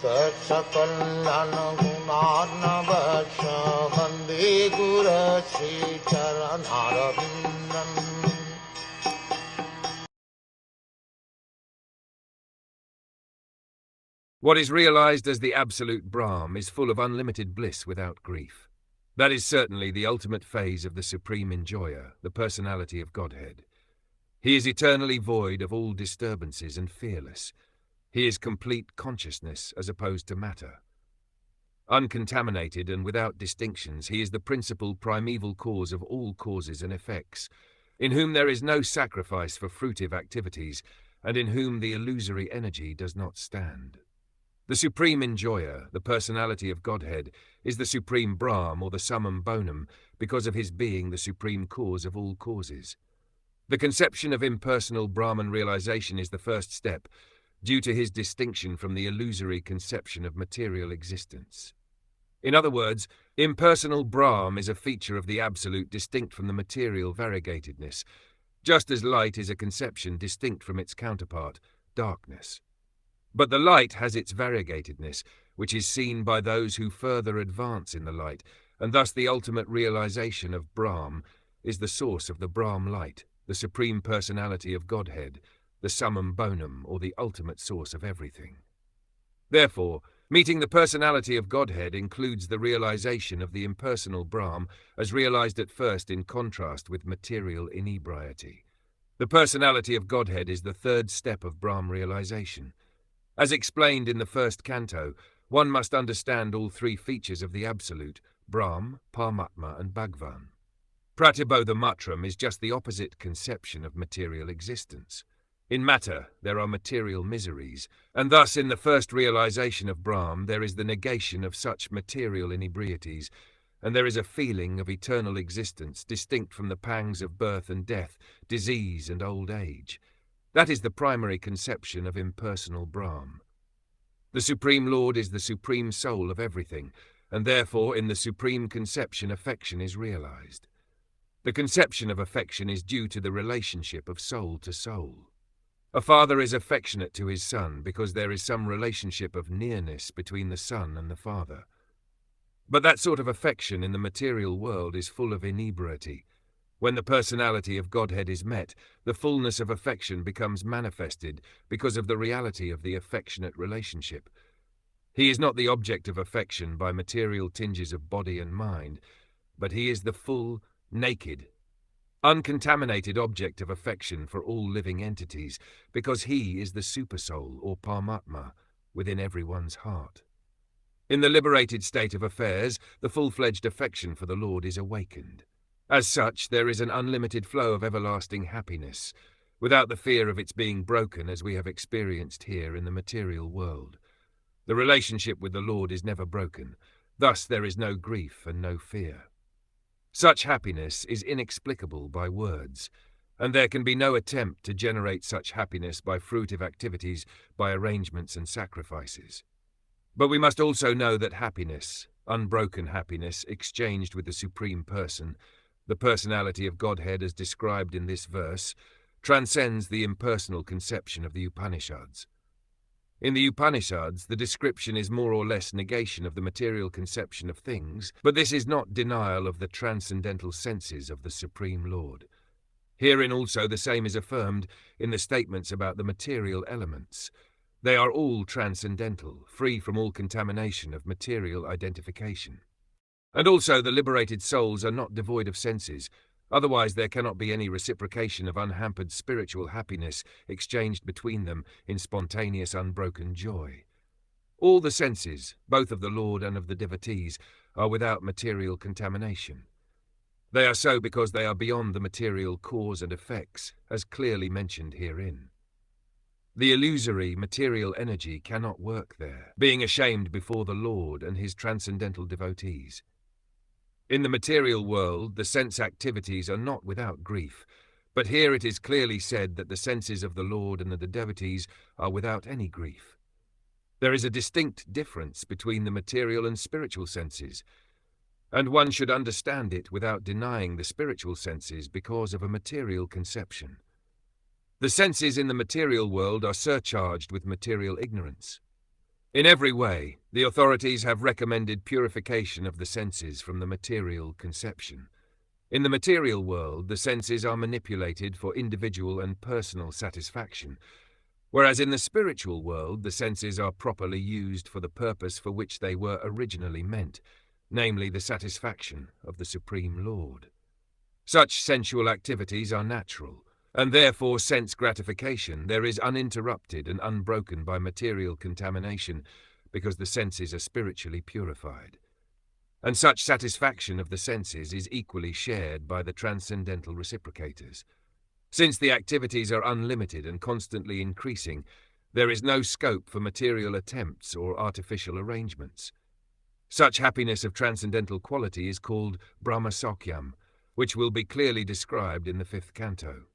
Sakal Gunarnavasha Vande Guru Sri Charanarabindam. What is realized as the absolute Brahm is full of unlimited bliss without grief. That is certainly the ultimate phase of the supreme enjoyer, the personality of Godhead. He is eternally void of all disturbances and fearless. He is complete consciousness as opposed to matter. Uncontaminated and without distinctions, he is the principal primeval cause of all causes and effects, in whom there is no sacrifice for fruitive activities, and in whom the illusory energy does not stand. The supreme enjoyer, the personality of Godhead, is the supreme Brahm or the summum bonum because of his being the supreme cause of all causes. The conception of impersonal Brahman realization is the first step, due to his distinction from the illusory conception of material existence. In other words, impersonal Brahm is a feature of the Absolute distinct from the material variegatedness, just as light is a conception distinct from its counterpart, darkness. But the light has its variegatedness, which is seen by those who further advance in the light, and thus the ultimate realization of Brahm is the source of the Brahm light, the supreme personality of Godhead, the summum bonum, or the ultimate source of everything. Therefore, meeting the personality of Godhead includes the realization of the impersonal Brahm as realized at first in contrast with material inebriety. The personality of Godhead is the third step of Brahm realization. As explained in the first canto, one must understand all three features of the Absolute, Brahm, Paramatma and Bhagwan. Pratibodha Matram is just the opposite conception of material existence. In matter, there are material miseries, and thus in the first realization of Brahm there is the negation of such material inebrieties, and there is a feeling of eternal existence distinct from the pangs of birth and death, disease and old age. That is the primary conception of impersonal Brahm. The Supreme Lord is the supreme soul of everything, and therefore in the supreme conception affection is realized. The conception of affection is due to the relationship of soul to soul. A father is affectionate to his son because there is some relationship of nearness between the son and the father. But that sort of affection in the material world is full of inebriety. When the personality of Godhead is met, the fullness of affection becomes manifested because of the reality of the affectionate relationship. He is not the object of affection by material tinges of body and mind, but he is the full, naked, uncontaminated object of affection for all living entities, because he is the supersoul or Paramatma within everyone's heart. In the liberated state of affairs, the full-fledged affection for the Lord is awakened. As such, there is an unlimited flow of everlasting happiness, without the fear of its being broken as we have experienced here in the material world. The relationship with the Lord is never broken, thus there is no grief and no fear. Such happiness is inexplicable by words, and there can be no attempt to generate such happiness by fruitive activities, by arrangements and sacrifices. But we must also know that happiness, unbroken happiness exchanged with the Supreme Person, the personality of Godhead as described in this verse, transcends the impersonal conception of the Upanishads. In the Upanishads, the description is more or less negation of the material conception of things, but this is not denial of the transcendental senses of the Supreme Lord. Herein also the same is affirmed in the statements about the material elements. They are all transcendental, free from all contamination of material identification. And also the liberated souls are not devoid of senses, otherwise there cannot be any reciprocation of unhampered spiritual happiness exchanged between them in spontaneous unbroken joy. All the senses, both of the Lord and of the devotees, are without material contamination. They are so because they are beyond the material cause and effects, as clearly mentioned herein. The illusory material energy cannot work there, being ashamed before the Lord and his transcendental devotees. In the material world, the sense activities are not without grief, but here it is clearly said that the senses of the Lord and the devotees are without any grief. There is a distinct difference between the material and spiritual senses, and one should understand it without denying the spiritual senses because of a material conception. The senses in the material world are surcharged with material ignorance. In every way, the authorities have recommended purification of the senses from the material conception. In the material world, the senses are manipulated for individual and personal satisfaction, whereas in the spiritual world, the senses are properly used for the purpose for which they were originally meant, namely the satisfaction of the Supreme Lord. Such sensual activities are natural, and therefore sense gratification there is uninterrupted and unbroken by material contamination, because the senses are spiritually purified. And such satisfaction of the senses is equally shared by the transcendental reciprocators. Since the activities are unlimited and constantly increasing, there is no scope for material attempts or artificial arrangements. Such happiness of transcendental quality is called brahma, which will be clearly described in the 5th canto.